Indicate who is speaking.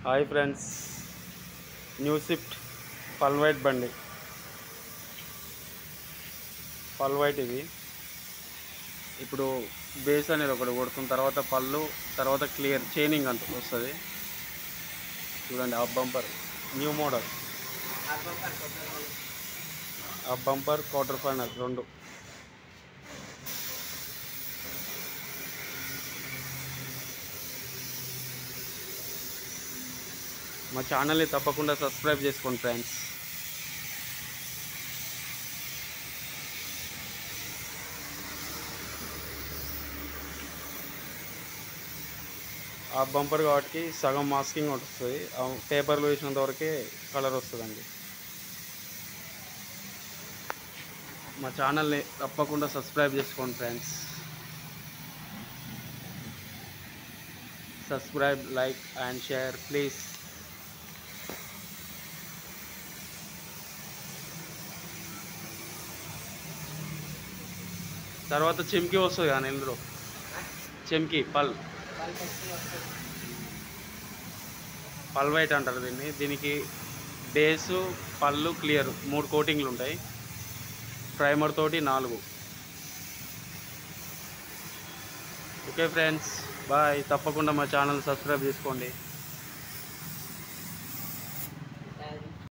Speaker 1: Hi friends, new Swift పల్ white బండి. పల్ వైట్ ఇది. ఇప్పుడు బేస్ అనేది ఒకటి కొడుతున్న తర్వాత పళ్ళు, తర్వాత క్లియర్ చైనింగ్ అంటూ వస్తుంది. చూడండి, ఆ బంపర్ న్యూ మోడల్, ఆ బంపర్ క్వార్టర్ ఫైనల్ రెండు. మా ఛానల్ని తప్పకుండా సబ్స్క్రైబ్ చేసుకోండి ఫ్రెండ్స్. ఆ బంపర్ కాబట్టి సగం మాస్కింగ్ వస్తుంది, పేపర్లో వేసినంత వరకే కలర్ వస్తుందండి. మా ఛానల్ని తప్పకుండా సబ్స్క్రైబ్ చేసుకోండి friends. Subscribe, like and share please. తర్వాత చెమ్కి వస్తుంది కానీ ఇందులో చెమ్కి పల్ వైట్ అంటారు దీన్ని. దీనికి బేసు, పళ్ళు, క్లియర్ 3 కోటింగ్లు ఉంటాయి. ప్రైమర్ తోటి 4. Okay friends, bye. తప్పకుండా మా ఛానల్ సబ్స్క్రైబ్ చేసుకోండి.